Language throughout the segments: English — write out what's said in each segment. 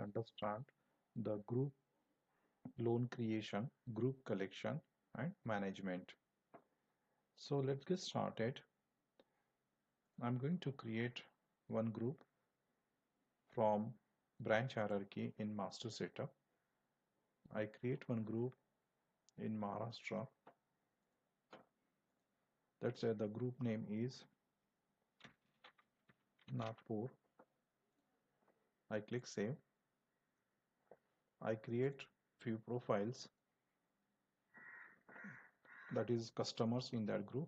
understand the group loan creation, group collection, and management. So let's get started. I'm going to create one group from branch hierarchy in master setup. I create one group in Maharashtra. Let's say the group name is Nagpur. I click save. I create few profiles, that is customers in that group.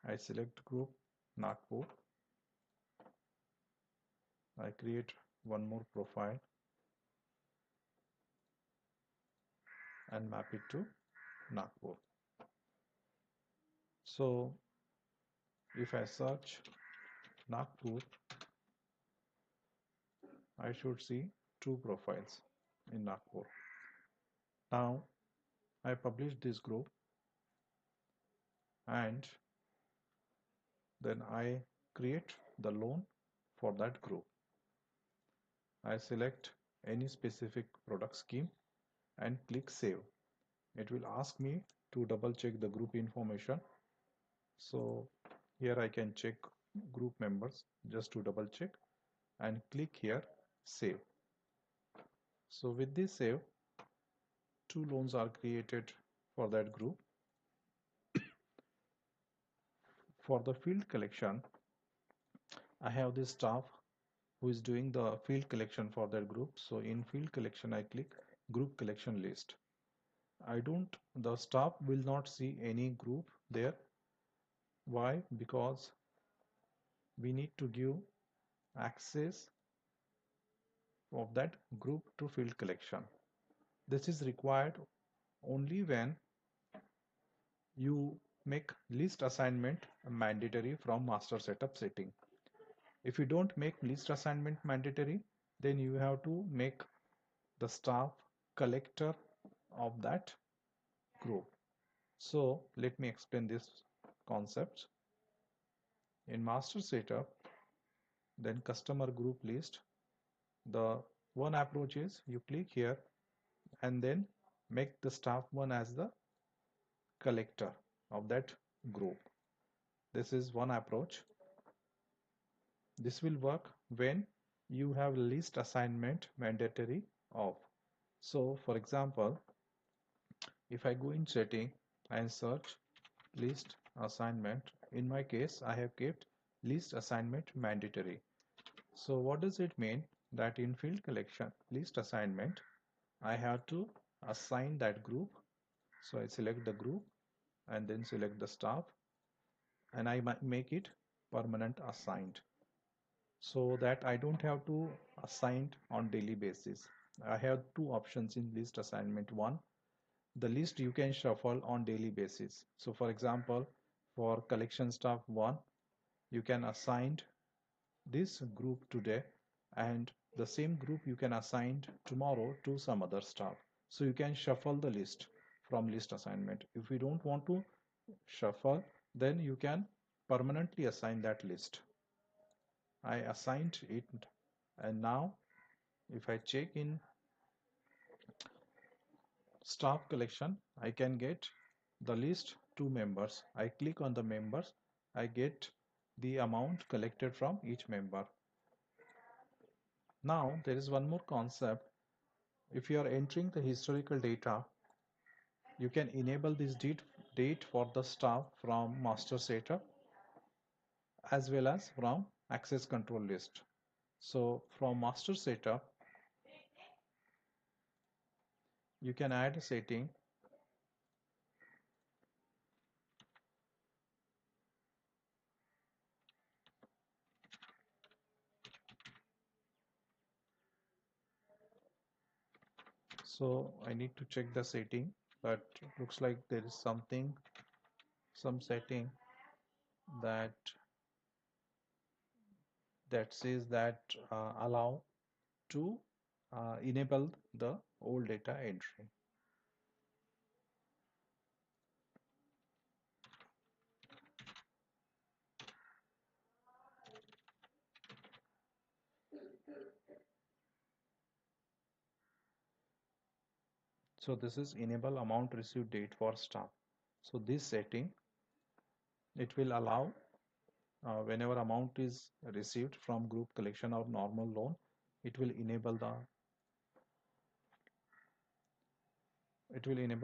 I select group Nagpur. I create one more profile and map it to Nagpur. So if I search Nagpur, I should see two profiles in Nagpur. Now I publish this group and then I create the loan for that group. I select any specific product scheme and click save. It will ask me to double check the group information. So here I can check group members just to double check and click here save. So with this save, two loans are created for that group. For the field collection, I have this staff who is doing the field collection for that group. So in field collection, I click group collection list. The staff will not see any group there. Why? Because we need to give access of that group to field collection. This is required only when you make list assignment mandatory from master setup setting. If you don't make list assignment mandatory, then you have to make the staff collector of that group. So let me explain this concept. In master setup, then customer group list, the one approach is you click here and then make the staff one as the collector of that group. This is one approach. This will work when you have list assignment mandatory off. So for example, if I go in setting and search list assignment, in my case I have kept list assignment mandatory. So what does it mean? That in field collection list assignment, I have to assign that group. So I select the group and then select the staff and I make it permanent assigned, so that I don't have to assign on daily basis. I have two options in list assignment. One, the list you can shuffle on daily basis. So for example, for collection staff 1, you can assign this group today and the same group you can assign tomorrow to some other staff. So you can shuffle the list from list assignment. If you don't want to shuffle, then you can permanently assign that list. I assigned it, and now if I check in staff collection, I can get the list two members. I click on the members, I get the amount collected from each member. Now there is one more concept. If you are entering the historical data, you can enable this date for the staff from master setup as well as from access control list. So from master setup, you can add a setting so I need to check the setting, but looks like there is some setting that says that allow to enable the old data entry. So this is enable amount received date for staff. So this setting, it will allow whenever amount is received from group collection or normal loan, it will enable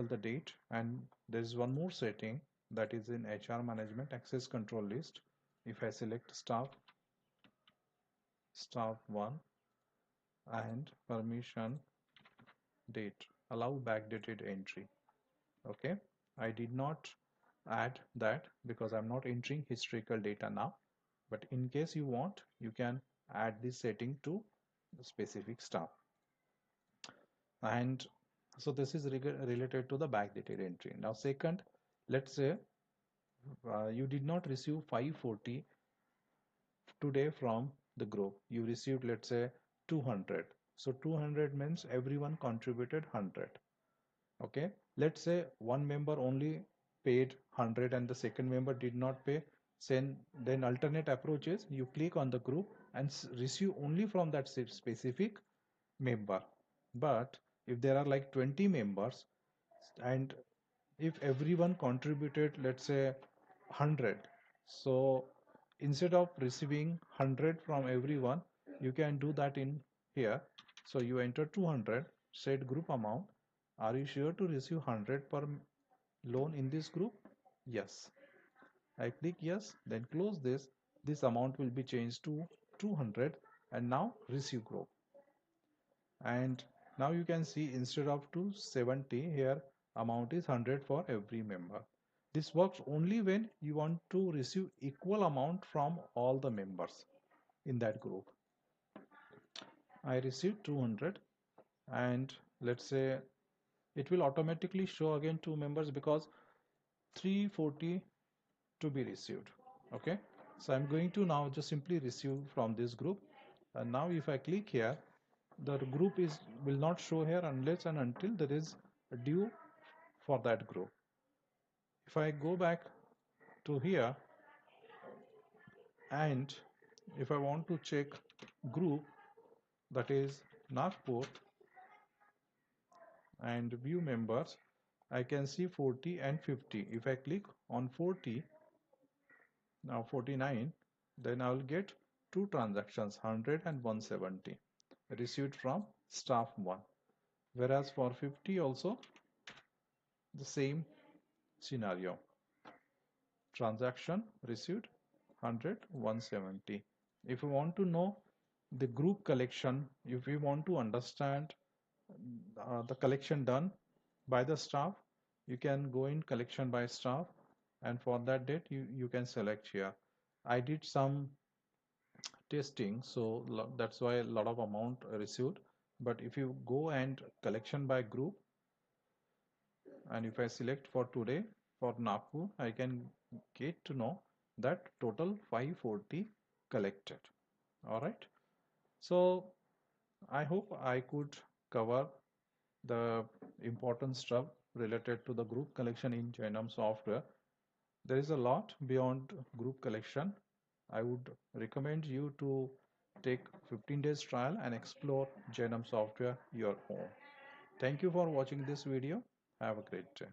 the date. And there is one more setting that is in HR management access control list. If I select staff 1 and permission date, allow backdated entry. Okay, I did not add that because I'm not entering historical data now, but in case you want, you can add this setting to the specific staff. And so this is related to the backdated entry. Now second, let's say you did not receive 540 today from the group, you received, let's say, 200. So 200 means everyone contributed 100. Okay, let's say one member only paid 100 and the second member did not pay. Then alternate approach is you click on the group and receive only from that specific member. But if there are like 20 members, and if everyone contributed, let's say, 100, so instead of receiving 100 from everyone, you can do that in here. So you enter 200, set group amount. Are you sure to receive 100 per loan in this group? Yes. I click yes, then close this. This amount will be changed to 200 and now receive group. And now you can see instead of 270, here amount is 100 for every member. This works only when you want to receive equal amount from all the members in that group. I received 200, and let's say it will automatically show again two members because 340 to be received. Okay, so I'm going to now just simply receive from this group. And now if I click here, the group will not show here unless and until there is a due for that group. If I go back to here, and if I want to check group, that is Nagpur, and view members, I can see 40 and 50. If I click on 40, now 49, then I will get two transactions, 100 and 170 received from staff 1. Whereas for 50 also the same scenario, transaction received 100, 170. If you want to know the group collection, if you want to understand the collection done by the staff, you can go in collection by staff, and for that date you can select here. I did some testing, so that's why a lot of amount received. But if you go and collection by group, and if I select for today for Nagpur, I can get to know that total 540 collected. All right, so I hope I could cover the important stuff related to the group collection in Jainam software. There is a lot beyond group collection. I would recommend you to take 15 days trial and explore Jainam software your own. Thank you for watching this video. Have a great day.